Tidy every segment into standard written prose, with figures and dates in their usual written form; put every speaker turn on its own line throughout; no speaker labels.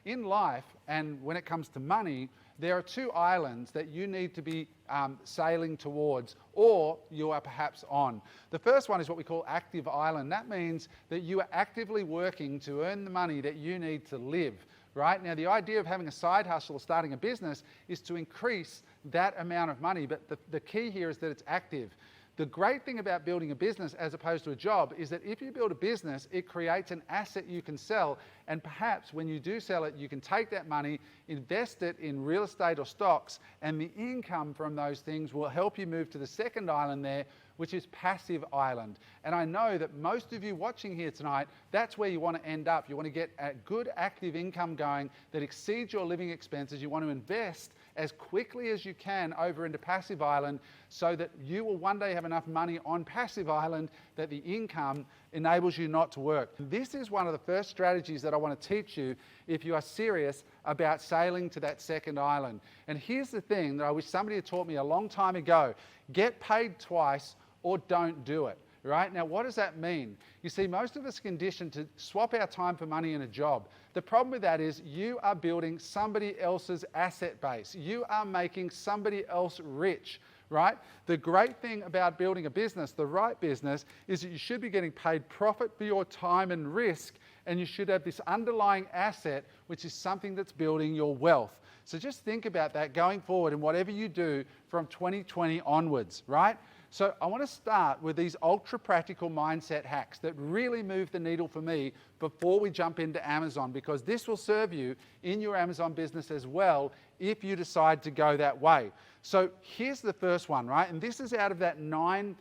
in life, and when it comes to money, there are two islands that you need to be sailing towards, or you are perhaps on. The first one is what we call active island. That means that you are actively working to earn the money that you need to live. Right? Now, the idea of having a side hustle or starting a business is to increase that amount of money, but the key here is that it's active. The great thing about building a business as opposed to a job is that if you build a business, it creates an asset you can sell, and perhaps when you do sell it, you can take that money, invest it in real estate or stocks, and the income from those things will help you move to the second island there, which is passive island. And I know that most of you watching here tonight, that's where you want to end up. You want to get a good active income going that exceeds your living expenses. You want to invest as quickly as you can over into passive island so that you will one day have enough money on passive island that the income enables you not to work. This is one of the first strategies that I want to teach you if you are serious about sailing to that second island. And here's the thing that I wish somebody had taught me a long time ago: get paid twice or don't do it. Right? Now, what does that mean? You see, most of us are conditioned to swap our time for money in a job. The problem with that is you are building somebody else's asset base. You are making somebody else rich, right? The great thing about building a business, the right business, is that you should be getting paid profit for your time and risk, and you should have this underlying asset, which is something that's building your wealth. So just think about that going forward in whatever you do from 2020 onwards, right? So I want to start with these ultra practical mindset hacks that really move the needle for me before we jump into Amazon, because this will serve you in your Amazon business as well if you decide to go that way. So here's the first one, right? And this is out of that 9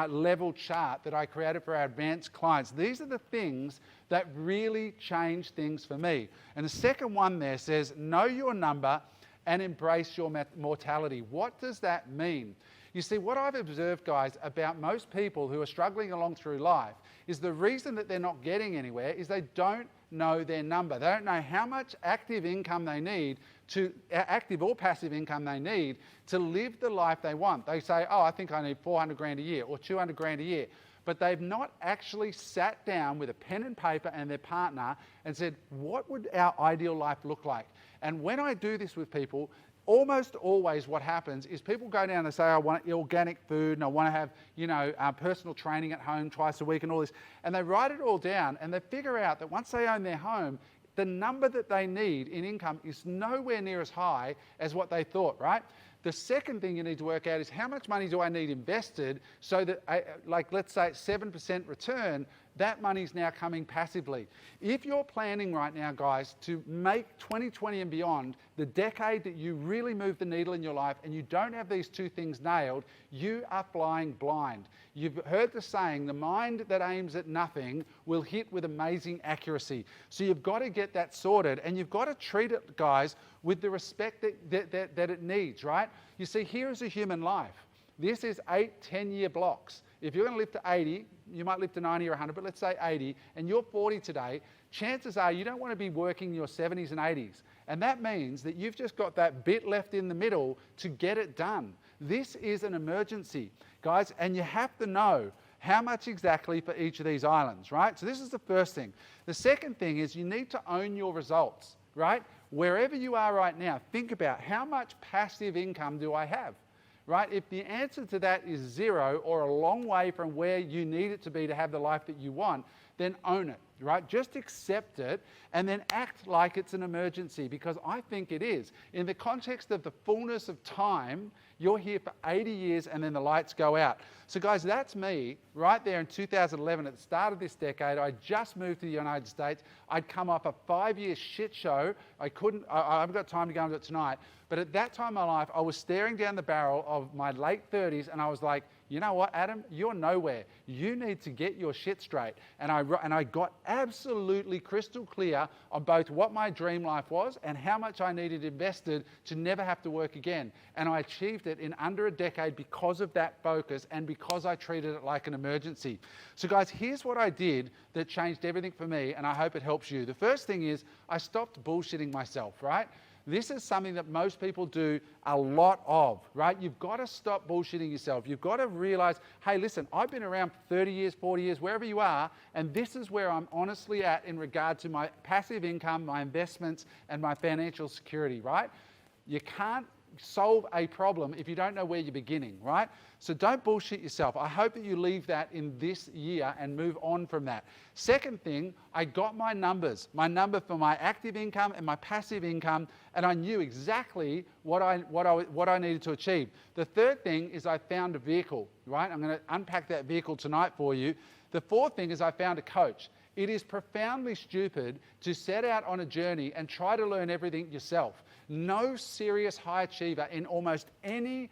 level chart that I created for our advanced clients. These are the things that really change things for me. And the second one there says, know your number and embrace your mortality. What does that mean? You see, what I've observed, guys, about most people who are struggling along through life is the reason that they're not getting anywhere is they don't know their number. They don't know how much active income they need to, active or passive income they need to live the life they want. They say, oh, I think I need 400 grand a year or 200 grand a year. But they've not actually sat down with a pen and paper and their partner and said, what would our ideal life look like? And when I do this with people, almost always what happens is people go down and say, I want organic food and I want to have, personal training at home twice a week and all this. And they write it all down and they figure out that once they own their home, the number that they need in income is nowhere near as high as what they thought, right? The second thing you need to work out is how much money do I need invested so that, let's say 7% return, that money's now coming passively. If you're planning right now, guys, to make 2020 and beyond the decade that you really move the needle in your life and you don't have these two things nailed, you are flying blind. You've heard the saying, the mind that aims at nothing will hit with amazing accuracy. So you've got to get that sorted, and you've got to treat it, guys, with the respect that it needs, right? You see, here is a human life. This is 8, 10-year blocks. If you're going to live to 80, you might live to 90 or 100, but let's say 80, and you're 40 today, chances are you don't want to be working in your 70s and 80s. And that means that you've just got that bit left in the middle to get it done. This is an emergency, guys, and you have to know how much exactly for each of these islands, right? So this is the first thing. The second thing is you need to own your results, right? Wherever you are right now, think about how much passive income do I have? Right? If the answer to that is 0 or a long way from where you need it to be to have the life that you want, then own it, right? Just accept it and then act like it's an emergency, because I think it is. In the context of the fullness of time, you're here for 80 years and then the lights go out. So guys, that's me right there in 2011 at the start of this decade. I just moved to the United States. I'd come off a 5-year shit show. I haven't got time to go into it tonight. But at that time in my life, I was staring down the barrel of my late 30s and I was like, you know what, Adam, you're nowhere. You need to get your shit straight. And I got absolutely crystal clear on both what my dream life was and how much I needed invested to never have to work again. And I achieved it in under a decade because of that focus and because I treated it like an emergency. So guys, here's what I did that changed everything for me, and I hope it helps you. The first thing is I stopped bullshitting myself, right? This is something that most people do a lot of, right? You've got to stop bullshitting yourself. You've got to realize, hey, listen, I've been around 30 years, 40 years, wherever you are, and this is where I'm honestly at in regard to my passive income, my investments, and my financial security, right? You can't solve a problem if you don't know where you're beginning, right? So don't bullshit yourself. I hope that you leave that in this year and move on from that. Second thing, I got my numbers, my number for my active income and my passive income, and I knew exactly what I needed to achieve. The third thing is I found a vehicle, right? I'm going to unpack that vehicle tonight for you. The fourth thing is I found a coach. It is profoundly stupid to set out on a journey and try to learn everything yourself. No serious high achiever in almost any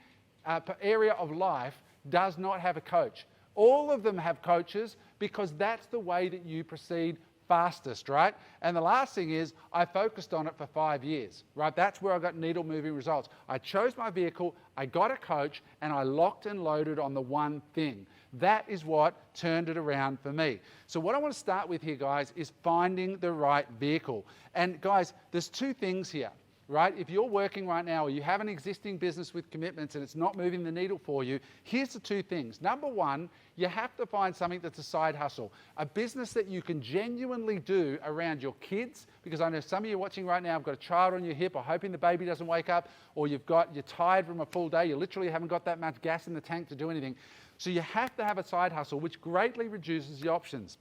area of life does not have a coach. All of them have coaches because that's the way that you proceed fastest, right? And the last thing is I focused on it for 5 years, right? That's where I got needle moving results. I chose my vehicle, I got a coach, and I locked and loaded on the one thing. That is what turned it around for me. So what I want to start with here, guys, is finding the right vehicle. And guys, there's two things here, right? If you're working right now or you have an existing business with commitments and it's not moving the needle for you, here's the two things. Number one, you have to find something that's a side hustle, a business that you can genuinely do around your kids, because I know some of you watching right now have got a child on your hip or hoping the baby doesn't wake up, or you're tired from a full day, you literally haven't got that much gas in the tank to do anything. So you have to have a side hustle, which greatly reduces the options.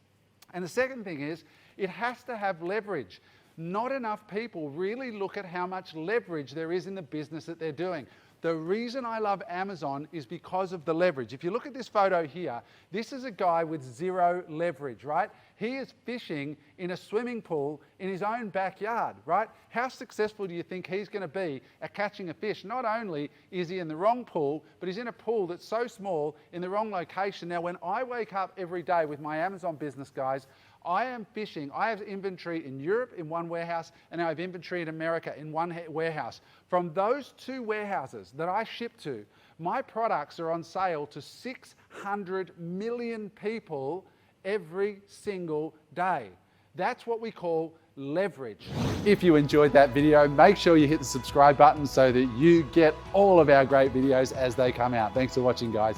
And the second thing is, it has to have leverage. Not enough people really look at how much leverage there is in the business that they're doing. The reason I love Amazon is because of the leverage. If you look at this photo here, this is a guy with zero leverage, right? He is fishing in a swimming pool in his own backyard, right? How successful do you think he's going to be at catching a fish? Not only is he in the wrong pool, but he's in a pool that's so small in the wrong location. Now, when I wake up every day with my Amazon business, guys, I am fishing. I have inventory in Europe in one warehouse, and I have inventory in America in one warehouse. From those two warehouses that I ship to, my products are on sale to 600 million people every single day. That's what we call leverage. If you enjoyed that video, make sure you hit the subscribe button so that you get all of our great videos as they come out. Thanks for watching, guys.